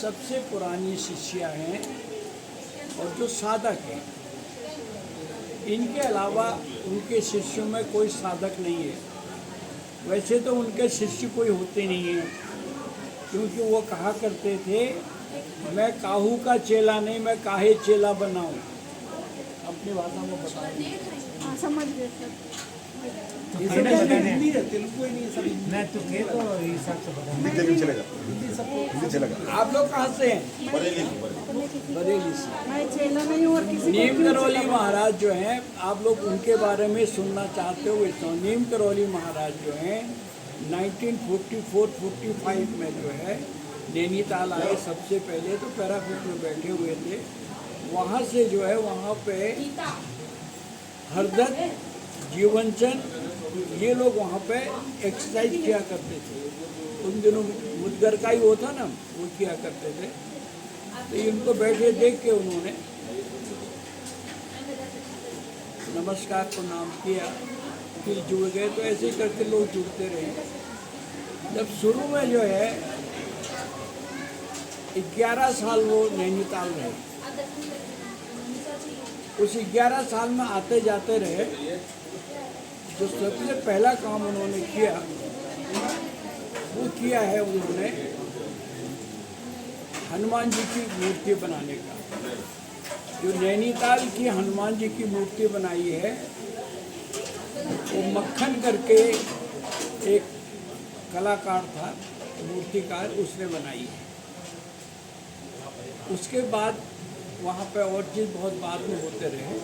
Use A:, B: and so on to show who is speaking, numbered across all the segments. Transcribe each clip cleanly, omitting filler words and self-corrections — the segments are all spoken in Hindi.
A: सबसे पुरानी शिष्या हैं और जो साधक हैं। इनके अलावा उनके शिष्यों में कोई साधक नहीं है। वैसे तो उनके शिष्य कोई होते नहीं हैं, क्योंकि वो कहा करते थे, मैं काहू का चेला नहीं, मैं काहे चेला बनाऊं। अपनी भाषा में बताएं।
B: समझ गए सर।
A: हिंदी है, तेलुगु ही नहीं है, सब
C: मैं तो के तो हिसाब से बता
A: हिंदी चलेगा। आप लोग कहाँ से हैं? बरेली से।
B: मैं चेला नहीं हूँ और किसी
A: नीम करौली महाराज जो हैं, आप लोग उनके बारे में सुनना चाहते हो तो नीम करौली महाराज जो हैं 1944-45 में जो है नैनीताल आए। सबसे पहले तो पैराफूट में बैठे हुए थे। वहाँ से जो है वहाँ पे हरदत्त, जीवनचंद, ये लोग वहाँ पे एक्सरसाइज किया करते थे। उन दिनों मुद्गर का ही वो था ना, वो किया करते थे। तो इनको बैठे देख के उन्होंने नमस्कार को नाम किया, फिर जुड़ गए। तो ऐसे ही करके लोग जुड़ते रहे। जब शुरू में जो है 11 साल वो नैनीताल रहे। उस 11 साल में आते जाते रहे। जो सबसे पहला काम उन्होंने किया वो किया है उन्होंने हनुमान जी की मूर्ति बनाने का। जो नैनीताल की हनुमान जी की मूर्ति बनाई है वो मक्खन करके एक कलाकार था, मूर्तिकार, उसने बनाई है। उसके बाद वहाँ पे और चीज़ बहुत बाद में होते रहे।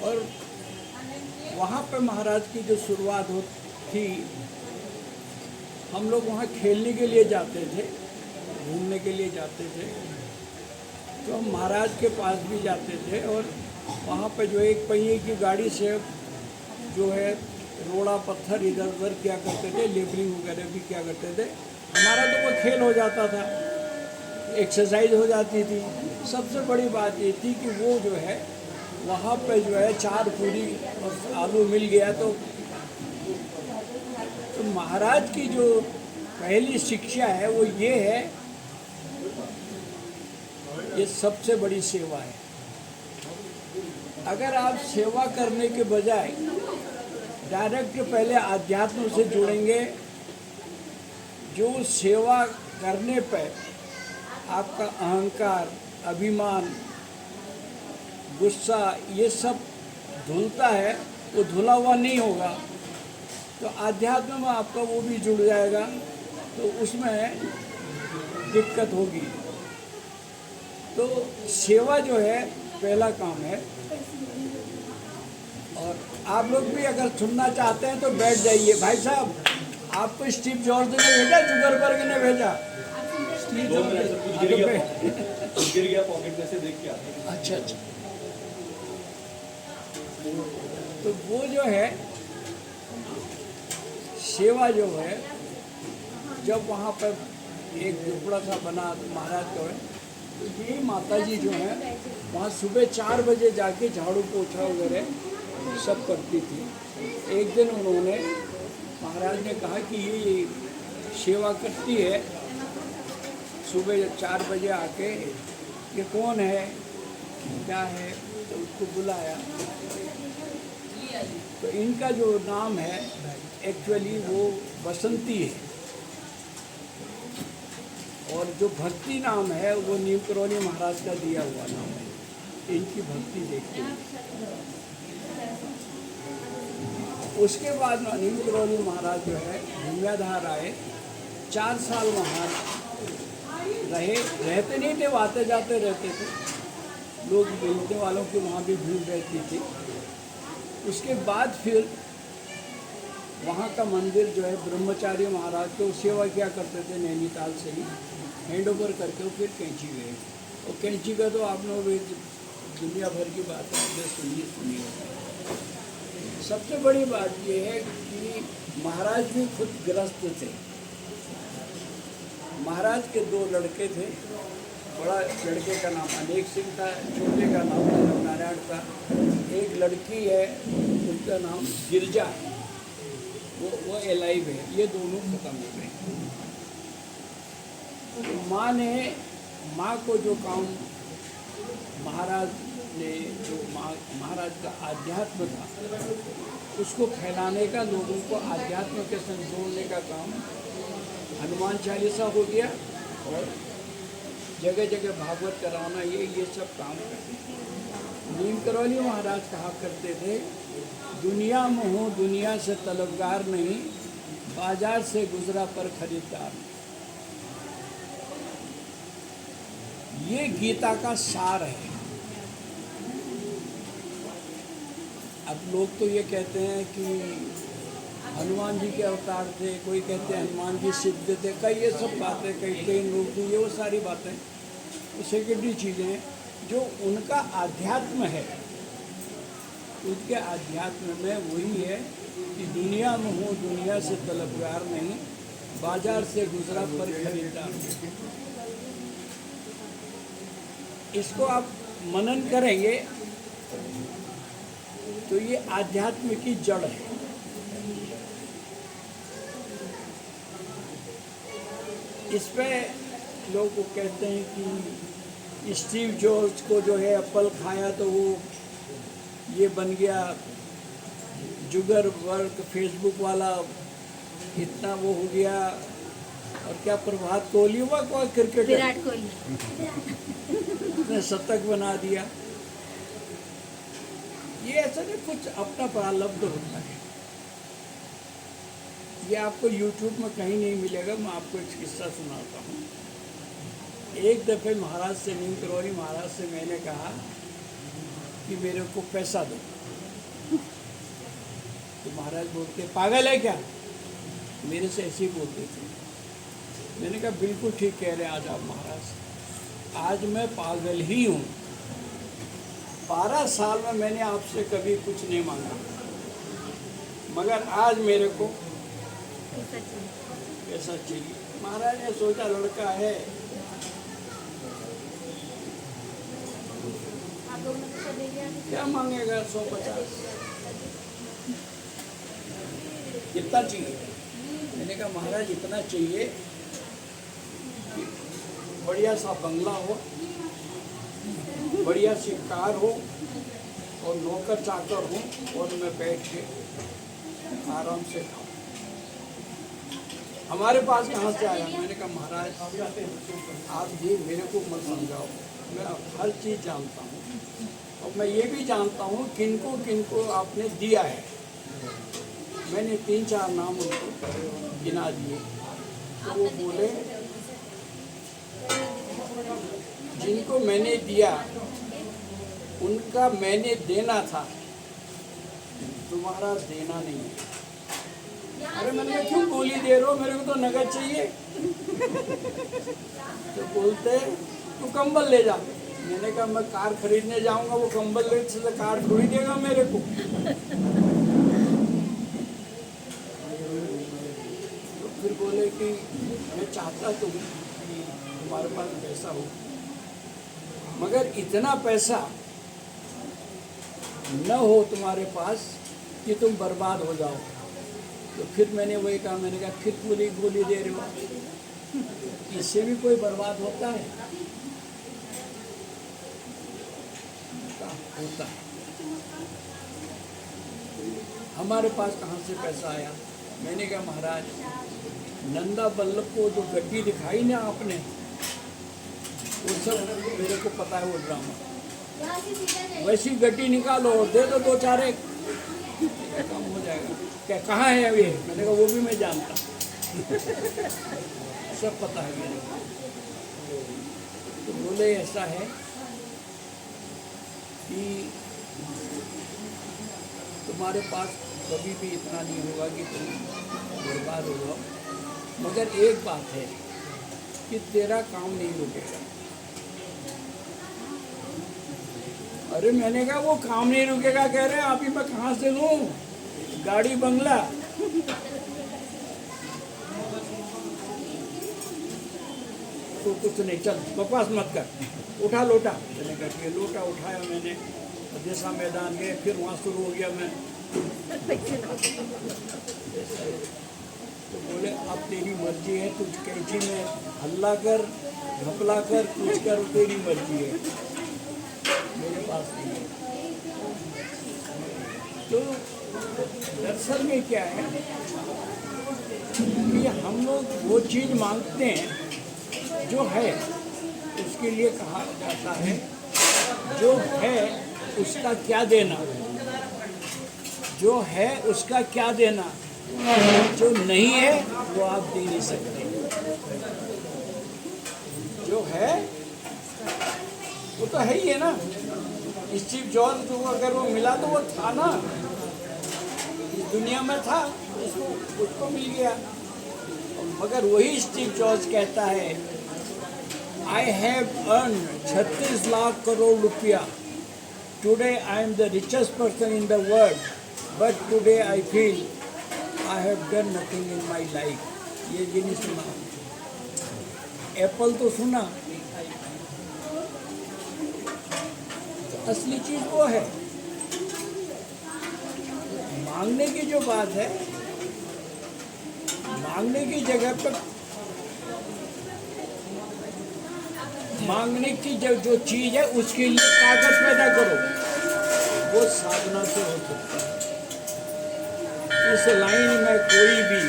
A: और वहाँ पे महाराज की जो शुरुआत थी, हम लोग वहाँ खेलने के लिए जाते थे, घूमने के लिए जाते थे। तो हम महाराज के पास भी जाते थे और वहाँ पे जो एक पहिए की गाड़ी से जो है रोड़ा पत्थर इधर उधर किया करते थे, लेबलिंग वगैरह भी किया करते थे। हमारा तो वो खेल हो जाता था, एक्सरसाइज हो जाती थी। सबसे बड़ी बात ये थी कि वो जो है वहाँ पे जो है 4 पूरी और आलू मिल गया। तो महाराज की जो पहली शिक्षा है वो ये है, ये सबसे बड़ी सेवा है। अगर आप सेवा करने के बजाय डायरेक्ट पहले आध्यात्म से जुड़ेंगे, जो सेवा करने पर आपका अहंकार, अभिमान, गुस्सा ये सब धुलता है, वो धुला हुआ नहीं होगा। तो आध्यात्म में आपका वो भी जुड़ जाएगा, तो उसमें दिक्कत होगी। तो सेवा जो है पहला काम है। और आप लोग भी अगर सुनना चाहते हैं तो बैठ जाइए। भाई साहब, आपको स्टीव जॉब्स ने भेजा, जुकरबर्ग ने भेजा?
D: गिर गया पॉकेट में से, देख के आता।
A: अच्छा। तो वो जो है सेवा जो है, जब वहाँ पर एक झुपड़ा सा बना महाराज का है, तो ये माता जी जो है वहाँ सुबह 4 बजे जाके झाड़ू पोछा वगैरह सब करती थी। एक दिन उन्होंने, महाराज ने कहा कि ये सेवा करती है, सुबह 4 बजे आके, ये कौन है, क्या है? तो उसको बुलाया। तो इनका जो नाम है एक्चुअली वो बसंती है, और जो भक्ति नाम है वो नीम करौली महाराज का दिया हुआ नाम है। इनकी भक्ति देखते हैं। उसके बाद नीम करौली महाराज जो है भूमियाधार आए। 4 साल वहाँ रहते नहीं थे, वो आते जाते रहते थे। लोग मिलने वालों की वहाँ भी भीड़ रहती थी। उसके बाद फिर वहाँ का मंदिर जो है ब्रह्मचारी महाराज को सेवा किया करते थे, नैनीताल से ही हैंड ओवर करके वो फिर कैंची गए। और कैंची का तो आप लोग दुनिया भर की बात है, सुनी होगी। सबसे बड़ी बात यह है कि महाराज भी खुद ग्रस्त थे। महाराज के 2 लड़के थे। बड़ा लड़के का नाम अनेक सिंह था, छोटे का नाम नारायण था। एक लड़की है, उसका नाम गिरजा है, वो एलाइव है। ये दोनों खत्म हो गए। माँ को जो काम महाराज ने जो महाराज का आध्यात्म था उसको फैलाने का, लोगों को आध्यात्म के संग जोड़ने का काम हनुमान चालीसा हो गया और जगह जगह भागवत कराना, ये सब काम करते। नीम करौली महाराज कहा करते थे, दुनिया में हूँ दुनिया से तलबगार नहीं, बाजार से गुजरा पर खरीदार नहीं। ये गीता का सार है। अब लोग तो ये कहते हैं कि हनुमान जी के अवतार थे, कोई कहते हैं हनुमान जी सिद्ध थे, कई ये सब बातें, कई ट्रेन लोग थे, ये वो सारी बातें सेकेंडरी चीज़ें हैं। जो उनका आध्यात्म है, उनके आध्यात्म में वही है कि दुनिया में हूँ दुनिया से तलबगार नहीं, बाजार से गुजरा पर खरीदार नहीं। इसको आप मनन करेंगे तो ये आध्यात्म की जड़ है। इस पे लोग को कहते हैं कि स्टीव जॉब्स को जो है एप्पल खाया तो वो ये बन गया जुगर वर्ग, फेसबुक वाला इतना वो हो गया। और क्या प्रभात कोहली हुआ, कोई क्रिकेटर,
B: विराट कोहली
A: उसने शतक बना दिया। ये ऐसा नहीं, कुछ अपना प्रारब्ध होता है। ये आपको YouTube में कहीं नहीं मिलेगा। मैं आपको एक किस्सा सुनाता हूँ। एक दफ़े महाराज से, नीम करौली महाराज से मैंने कहा कि मेरे को पैसा दो, तो महाराज बोलते पागल है क्या, मेरे से ऐसे ही बोलते थे। मैंने कहा बिल्कुल ठीक कह रहे हैं आज आप महाराज, आज मैं पागल ही हूँ। 12 साल में मैंने आपसे कभी कुछ नहीं मांगा, मगर आज मेरे को पैसा चाहिए। महाराज ने सोचा लड़का है, क्या मांगेगा, 150 कितना चाहिए। मैंने कहा महाराज इतना चाहिए कि बढ़िया सा बंगला हो, बढ़िया सी कार हो और नौकर चाकर हो और मैं बैठ के आराम से खाऊं। हमारे पास कहाँ से आया। मैंने कहा महाराज आप ये मेरे को मत समझाओ, मैं हर चीज़ जानता हूँ और मैं ये भी जानता हूँ किनको किनको आपने दिया है। मैंने 3-4 नाम उनको गिना दिए। तो वो बोले जिनको मैंने दिया उनका मैंने देना था, तुम्हारा देना नहीं है। अरे मैंने कहा क्यों गोली दे रहे हो, मेरे को तो नगद चाहिए। तो बोलते तू कंबल ले जा। मैंने कहा मैं कार खरीदने जाऊंगा, वो कंबल ले से कार थोड़ी देगा मेरे को। तो फिर बोले कि मैं चाहता तो हूँ कि तुम्हारे पास पैसा हो, मगर इतना पैसा न हो तुम्हारे पास कि तुम बर्बाद हो जाओ। तो फिर मैंने वही कहा, मैंने कहा फिर पूरी गोली दे रहे हो, इससे भी कोई बर्बाद होता है? होता है। हमारे पास कहाँ से पैसा आया। मैंने कहा महाराज नंदा बल्लभ को जो गड्डी दिखाई ना आपने, वो सब मेरे को पता है वो ड्रामा। वैसी गड्डी निकालो और दे दो 2-4 एक, काम हो जाएगा। क्या कहाँ है अभी? मैंने कहा वो भी मैं जानता, सब पता है मेरे को। तो बोले ऐसा है कि तुम्हारे पास कभी भी इतना नहीं होगा कि तुम बर्बाद हो जाओ, मगर एक बात है कि तेरा काम नहीं रुकेगा। अरे मैंने कहा वो काम नहीं रुकेगा कह रहे हैं, आप ही मैं कहाँ से लूँ गाड़ी बंगला। तो कुछ नहीं, चल बकवास मत कर, उठा लोटा। मैंने कहा लोटा उठाया मैंने, जैसा मैदान गए, फिर वहाँ शुरू हो गया मैं। तो बोले अब तेरी मर्जी है, तुझ कैंची में हल्ला कर, घपला कर, कुछ कर, तेरी मर्जी है, मेरे पास नहीं है। तो दरअसल में क्या है कि हम लोग वो चीज़ मांगते हैं जो है, उसके लिए कहा जाता है जो है उसका क्या देना, जो है उसका क्या देना, जो नहीं है वो आप दे नहीं सकते। जो है वो तो है ही है ना। स्टीव जॉब्स को अगर वो मिला तो वो था ना, इस दुनिया में था, उसको मिल गया। मगर वही स्टीव जॉब्स कहता है I have earn 36 lakh crore रुपया, today I am the richest person in the world, but today I feel I have done nothing in my life. ये नहीं सुना? एप्पल तो सुना। तो असली चीज वो है। मांगने की जो बात है, मांगने की जगह पर मांगने की जो चीज है उसके लिए ताकत पैदा करो, वो साधना से हो सकता है। इस लाइन में कोई भी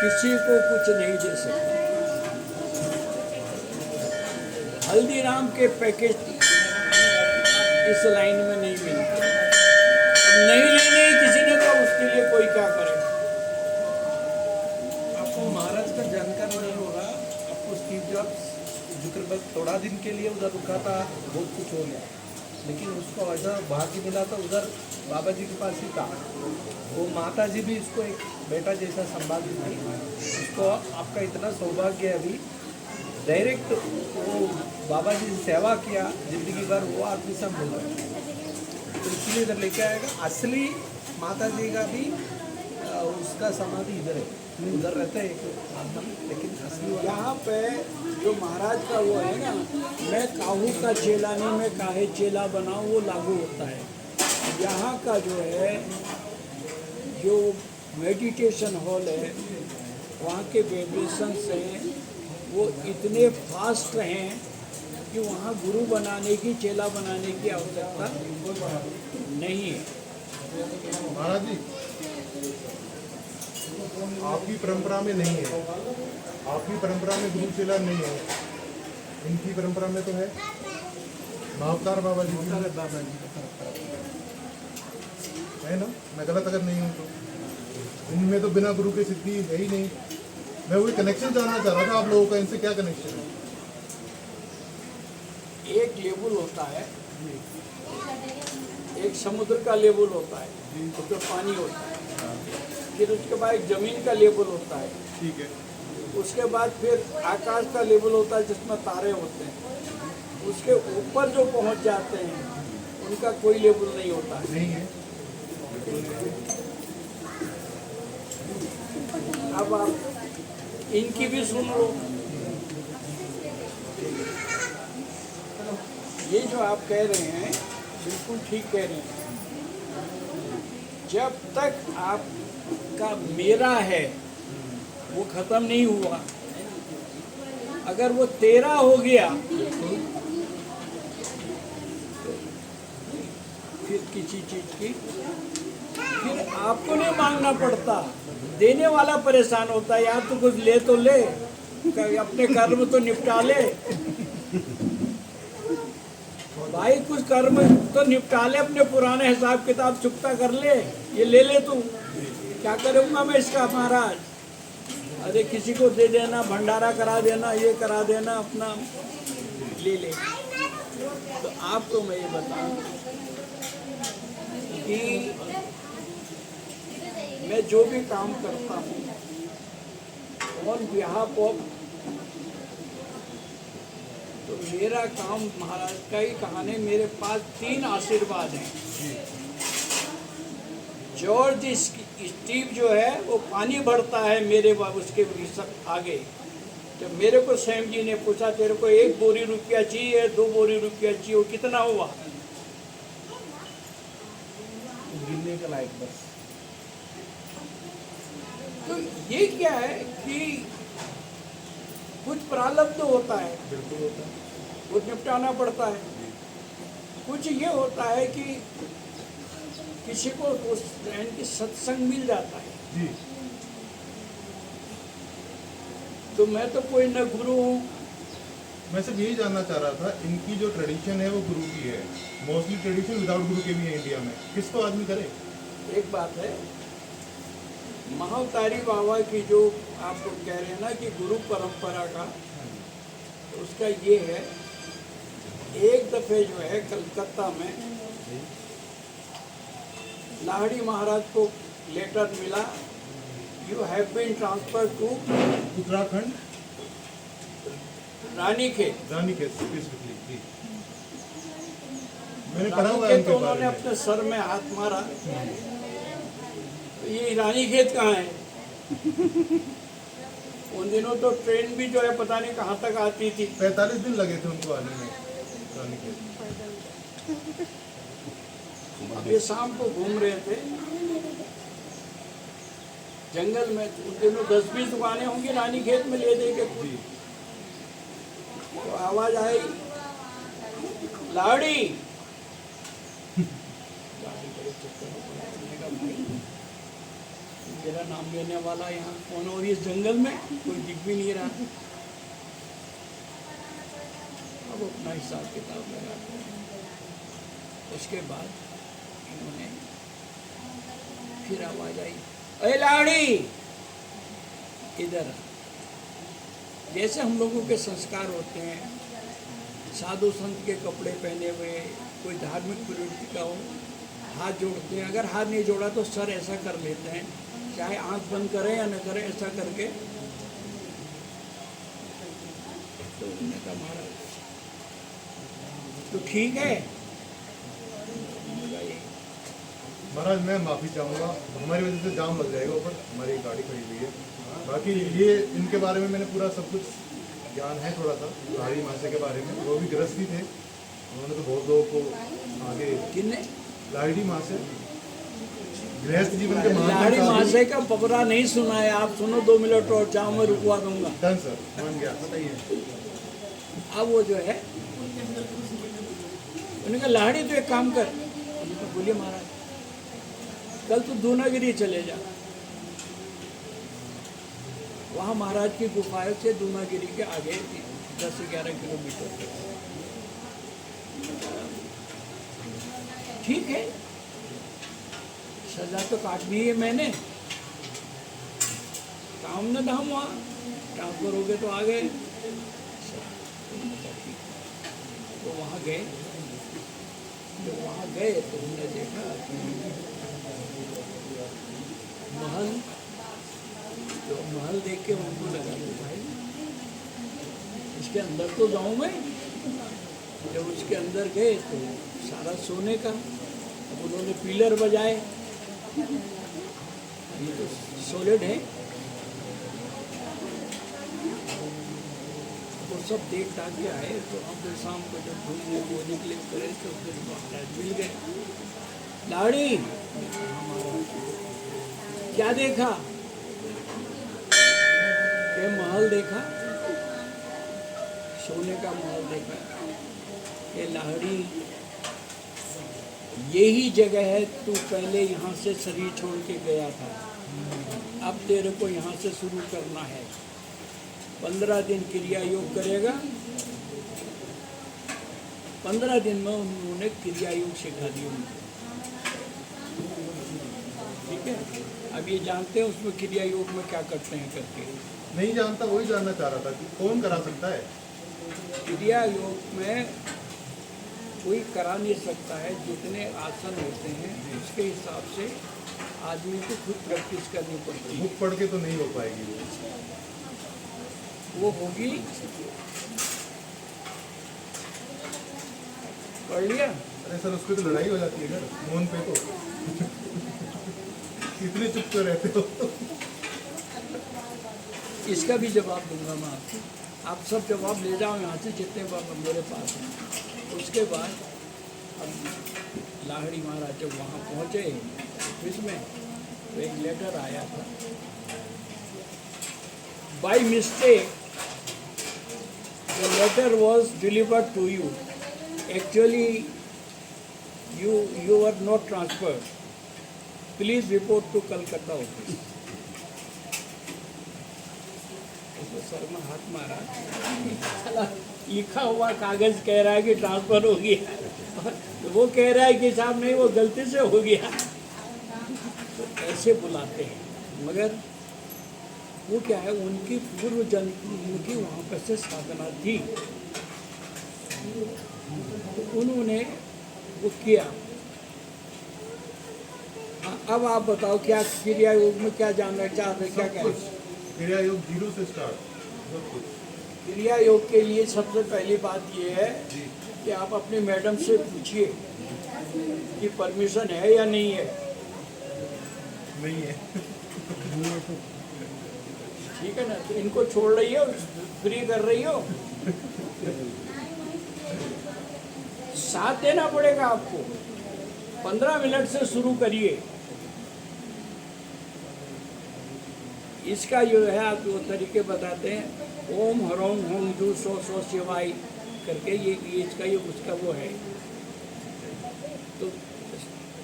A: किसी को कुछ नहीं दे सकता। हल्दीराम के पैकेज इस लाइन में नहीं मिलते। नहीं लेने किसी ने तो उसके लिए कोई क्या करे।
D: आपको महाराज का जानकार नहीं होगा। आपको स्टीव जॉब्स जुकरबर्ग थोड़ा दिन के लिए उधर रुका था, बहुत कुछ हो गया, लेकिन उसको ऐसा भाग्य मिला था उधर बाबा जी के पास ही था। वो माता जी भी इसको एक बेटा जैसा संभालती थी। उसको आपका इतना सौभाग्य है, अभी डायरेक्ट वो बाबा जी से सेवा किया जिंदगी भर, वो आदमी सब मिल रहा है। तो इसलिए इधर लेके आएगा। असली माता जी का भी उसका समाधि इधर है, उधर रहता है एक आत्मा, लेकिन असली
A: यहाँ पे जो महाराज का वो है ना, मैं काहू का चेला नहीं, मैं काहे चेला बनाऊँ, वो लागू होता है। यहाँ का जो है, जो मेडिटेशन हॉल है, वहाँ के वाइब्रेशंस हैं वो इतने फास्ट हैं कि वहाँ गुरु बनाने की, चेला बनाने की आवश्यकता नहीं है।
E: महाराज जी, आपकी परंपरा में नहीं है, आपकी परंपरा में गुरु चेला नहीं है, इनकी परंपरा में तो है। महाअवतार बाबा जी की है ना, मैं गलत अगर नहीं हूँ तो। इनमें तो बिना गुरु के सिद्धि है ही नहीं। मैं वही कनेक्शन जानना चाह रहा था आप लोगों का, इनसे क्या कनेक्शन है?
A: एक लेवल होता है, एक समुद्र का लेवल होता है, उसमें पानी होता है। फिर उसके बाद एक जमीन का लेवल होता है,
E: ठीक है।
A: उसके बाद फिर आकाश का लेवल होता है जिसमें तारे होते हैं। उसके ऊपर जो पहुंच जाते हैं उनका कोई लेवल नहीं होता है।
E: नहीं है।
A: अब आप इनकी भी सुन लो। ये जो आप कह रहे हैं बिल्कुल ठीक कह रहे हैं। जब तक आपका मेरा है वो खत्म नहीं हुआ, अगर वो तेरा हो गया फिर किसी चीज की फिर आपको नहीं मांगना पड़ता, देने वाला परेशान होता है। यार तू कुछ ले तो ले, अपने कर्म तो निपटा ले भाई, कुछ कर्म तो निपटा ले, अपने पुराने हिसाब किताब चुकता कर ले। ये ले तू, क्या करूँगा मैं इसका महाराज? अरे किसी को दे देना, भंडारा करा देना, ये करा देना, अपना ले ले। तो आपको मैं ये बताऊं कि मैं जो भी काम करता हूँ ऑन बिहाफ ऑफ, तो मेरा काम महाराज का ही कहानी। मेरे पास 3 आशीर्वाद हैं। जॉर्ज स्टीव जो है वो पानी भरता है मेरे उसके आगे। जब मेरे को सैम जी ने पूछा तेरे को 1 बोरी रुपया चाहिए, 2 बोरी रुपया चाहिए, वो कितना हुआ?
D: गिनने का लायक बस।
A: तो ये क्या है कि कुछ प्रारब्ध होता है,
E: बिल्कुल होता है
A: वो निपटाना पड़ता है। कुछ ये होता है कि किसी को उस ट्रेन की सत्संग मिल जाता है।
E: जी।
A: तो मैं तो कोई न गुरु हूँ।
E: मैं सिर्फ यही जानना चाह रहा था, इनकी जो ट्रेडिशन है वो गुरु की है, मोस्टली ट्रेडिशन विदाउट गुरु के भी है इंडिया में, किसको आदमी करे?
A: एक बात है, महाअवतारी बाबा की जो आप लोग कह रहे हैं ना कि गुरु परंपरा का, तो उसका ये है, एक दफे जो है कलकत्ता में लाहड़ी महाराज को लेटर मिला, you have been transfer to
E: Uttarakhand
A: Ranikhet.
E: Ranikhet specifically. जी, मैंने पढ़ा हुआ है
A: रानीखेत
E: उनके
A: तो उन्होंने
E: बारे में।
A: अपने सर में हाथ मारा, तो ये रानीखेत कहाँ है? उन दिनों तो ट्रेन भी जो है पता नहीं कहाँ तक आती थी।
E: 45 दिन लगे थे उनको आने में रानीखेत।
A: अब ये शाम को घूम रहे थे जंगल में, उन दिनों 10-20 दुकानें होंगी रानीखेत में ले दे के,
E: जी।
A: तो आवाज आई, लाड़ी। मेरा नाम लेने वाला यहाँ कौन, और इस जंगल में कोई दिख भी नहीं रहा। अब अपना हिसाब किताब लगाते हैं। उसके बाद इन्होंने फिर आवाज आई, अरे लाड़ी इधर आ। जैसे हम लोगों के संस्कार होते हैं, साधु संत के कपड़े पहने हुए, कोई धार्मिक प्रवृत्ति का हो, हाथ जोड़ते हैं। अगर हाथ नहीं जोड़ा तो सर ऐसा कर लेते हैं, चाहे आंख बंद करें या न करें, ऐसा करके। तो उन्होंने कहा महाराज तो ठीक है।
E: महाराज मैं माफ़ी चाहूँगा, हमारी वजह से जाम लग जाएगा ऊपर, हमारी गाड़ी खड़ी हुई है। बाकी ये इनके बारे में मैंने पूरा सब कुछ ज्ञान है थोड़ा सा, लाहड़ी मासे के बारे में। वो भी गृहस्थी थे, उन्होंने तो बहुत लोगों को आगे।
A: किन्ने?
E: लाहड़ी मासे गृहस्थ जीवन के महान
A: लाहड़ी
E: साधु।
A: मासे का फकरा नहीं सुना है, आप सुनो 2 मिनट और, जाओ मैं रुकवा दूंगा।
E: डन सर, मान गया, बताइए।
A: अब वो जो है, उन्होंने कहा लाहड़ी तो एक काम कर। उन्होंने कहा बोलिए महाराज, कल तू दूनागिरी चले जा, वहाँ महाराज की गुफाएं से दूनागिरी के आगे 10-11 किलोमीटर। ठीक है, सजा तो काटनी है मैंने, काम न धाम, वहाँ ट्रांसफर हो गए तो आ गए। तो वहाँ गए, जब वहाँ गए तो हमने देखा महल। तो महल देख के उनको लगा कि भाई इसके अंदर तो जाऊँ मैं। जब उसके अंदर गए तो सारा सोने का। अब उन्होंने पिलर बजाए, ये तो सॉलिड है। तो सब देख दाख के आए। तो हम फिर शाम को जब घूमने वो निकले करे तो फिर महाराज मिल गए। लाड़ी क्या देखा? ये महल देखा, सोने का महल देखा। ये लाहड़ी यही जगह है, तू पहले यहाँ से शरीर छोड़ के गया था, अब तेरे को यहाँ से शुरू करना है। 15 दिन क्रिया योग करेगा। 15 दिन में उन्होंने क्रिया योग सिखा दिया उनको। ठीक है, अब ये जानते हैं उसमें क्रिया योग में क्या करते हैं करके।
E: नहीं जानता, वही जानना चाह रहा था कि कौन करा सकता है।
A: क्रिया योग में कोई करा नहीं सकता है। जितने आसन होते हैं उसके हिसाब से आदमी को खुद प्रैक्टिस करनी पड़ती है।
E: बुक पढ़ के तो नहीं हो पाएगी
A: वो होगी। पढ़ लिया?
E: अरे सर, उस पर तो लड़ाई हो जाती है सर, फोन पे तो इतने चुप तो रहते हो।
A: इसका भी जवाब दूंगा मैं आपको। आप सब जवाब ले जाओ यहाँ से, जितने मेरे पास हैं। उसके बाद हम लाहड़ी महाराज जब वहाँ पहुँचे ऑफिस में, तो एक लेटर आया था by mistake the letter was delivered to you. Actually, you were not transferred. Please report to Calcutta office. तो सर में हाथ मारा, साला लिखा हुआ कागज कह रहा है कि ट्रांसफर हो गया, तो वो कह रहा है कि साहब नहीं, वो गलती से हो गया। तो ऐसे बुलाते हैं, मगर वो क्या है, उनकी पूर्व जन्म की वहाँ पर से साधना थी, तो उन्होंने वो किया। हाँ, अब आप बताओ क्या क्रिया योग में क्या जानना चाह रहे, क्या क्या
E: क्रिया योग 0 से स्टार्ट सब कुछ।
A: क्रिया योग के लिए सबसे पहली बात ये है कि आप अपनी मैडम से पूछिए कि परमिशन है या नहीं है।
E: नहीं है।
A: ठीक है ना, तो इनको छोड़ रही हो, फ्री कर रही हो, साथ देना पड़ेगा आपको। 15 मिनट से शुरू करिए। इसका जो है आप वो तरीके बताते हैं, ओम हरोम होम जू सो सो शिवाय करके, ये इसका ये उसका वो है। तो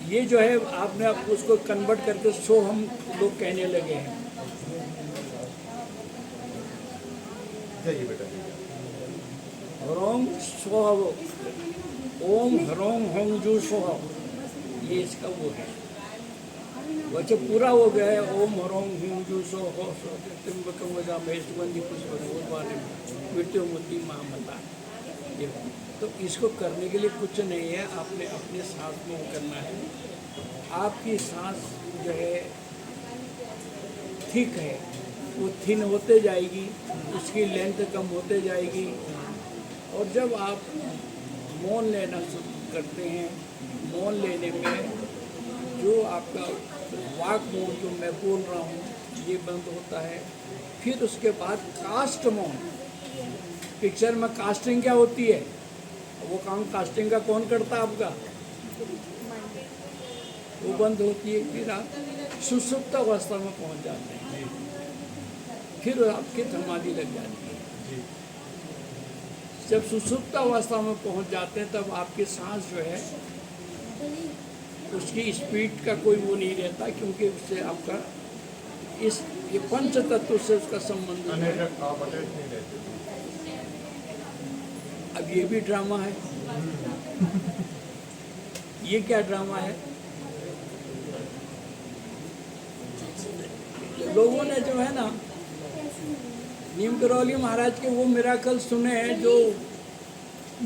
A: ये जो है आपने आप उसको कन्वर्ट करके सो हम लोग कहने लगे हैं।
E: जाइए बेटा।
A: ह्रोम सोह, ओम ह्रोम होम जू सोह, ये इसका वो है। वैसे पूरा हो गया है, ओम ह्रोम होम जू सोह त्र्यंबकम वजामहे सुगंधि पुष्पम मृत्युमुक्ति महामता। ये तो इसको करने के लिए कुछ नहीं है, आपने अपने सांस में वो करना है। आपकी सांस जो है ठीक है, वो थिन होते जाएगी, उसकी लेंथ कम होते जाएगी। और जब आप मौन लेना शुरू करते हैं, मौन लेने में जो आपका वाक मौन जो मैं बोल रहा हूँ ये बंद होता है। फिर उसके बाद कास्ट मौन, पिक्चर में कास्टिंग क्या होती है, वो काम कास्टिंग का कौन करता है आपका, वो बंद होती है। फिर आप सुसुप्त अवस्था में पहुँच जाते हैं, फिर आपकी समाधि लग जाती है। जब सुसुप्त अवस्था में पहुंच जाते हैं तब आपकी सांस जो है उसकी स्पीड का कोई वो नहीं रहता, क्योंकि उससे आपका इस ये पंच तत्व से उसका संबंध है।
E: आप अटैच नहीं रहते।
A: अब ये भी ड्रामा है। ये क्या ड्रामा है, लोगों ने जो है ना नीम करौली महाराज के वो मिराकल सुने हैं जो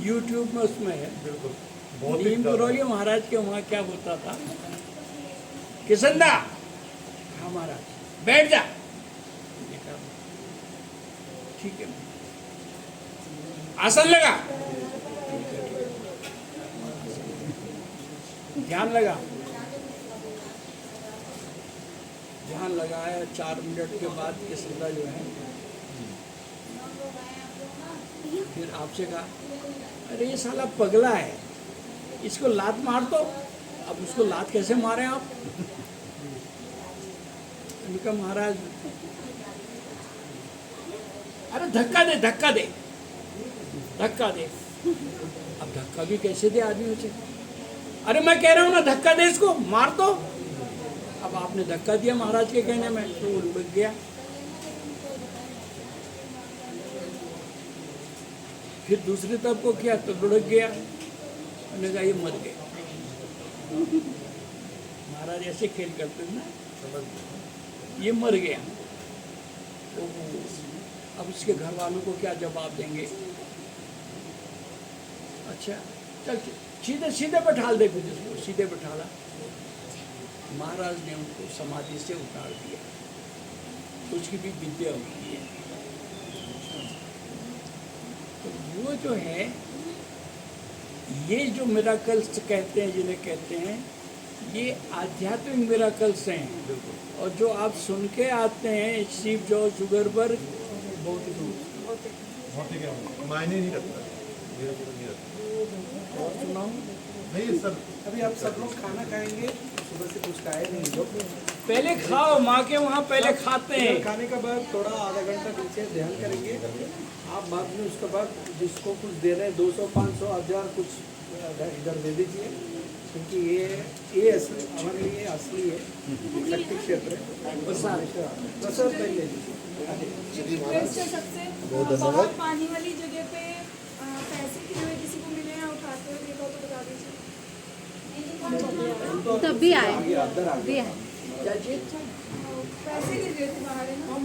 A: YouTube में उसमें है।
E: बिल्कुल, बहुत ही
A: नीम करौली महाराज के वहाँ क्या होता था, किसंदा हाँ महाराज बैठ जा, ठीक है, आसन लगा, ध्यान लगा, ध्यान लगाया। 4 मिनट के बाद किसंदा जो है फिर आपसे कहा, अरे ये साला पगला है, इसको लात मार दो। अब उसको लात कैसे मारे आप? उनका महाराज, अरे धक्का दे, धक्का दे, धक्का दे। अब धक्का भी कैसे दे आदमी से? अरे मैं कह रहा हूँ ना धक्का दे, इसको मार दो। अब आपने धक्का दिया महाराज के कहने में, तो वो लुढ़क गया। फिर दूसरी तरफ को किया तो लुढ़क गया। उन्होंने कहा ये मर गए। महाराज ऐसे खेल करते थे ना, ये मर गया। तो अब इसके घर वालों को क्या जवाब देंगे? अच्छा चल सीधे सीधे बैठा दे, फिर इसको सीधे बैठाला। महाराज ने उनको समाधि से उतार दिया। उसकी भी विद्या होती है। तो वो जो है, ये जो मिराकल्स कहते हैं, जिन्हें कहते हैं, ये आध्यात्मिक मिराकल्स हैं। और जो आप सुन के आते हैं स्टीव जॉब्स, जुगरबर्ग, बहुत
E: मायने नहीं रखता, नहीं रखता।
A: और सुनाऊं?
E: नहीं सर,
D: अभी आप सब लोग खाना खाएंगे, सुबह से कुछ खाए नहीं लोग।
A: पहले खाओ, माँ के वहाँ पहले खाते हैं।
D: इधर खाने का बाद थोड़ा आधा घंटा पीछे ध्यान करेंगे आप। बाद में उसके बाद जिसको कुछ दे रहे हैं 200 500 1000 कुछ इधर दे दीजिए, क्योंकि ये असली हमारे लिए असली है, शक्ति क्षेत्र है। प्रसाद पहले
B: रिक्वेस्ट है सबसे, बहुत पानी वाली जगह पे पैसे गिरे हुए किसी को मिले हैं उठाते हुए देखो तो बता दीजिए।
F: तब भी आए
D: अंदर आ
F: भी आए
B: पैसे गिर गए थे बाहर है ना।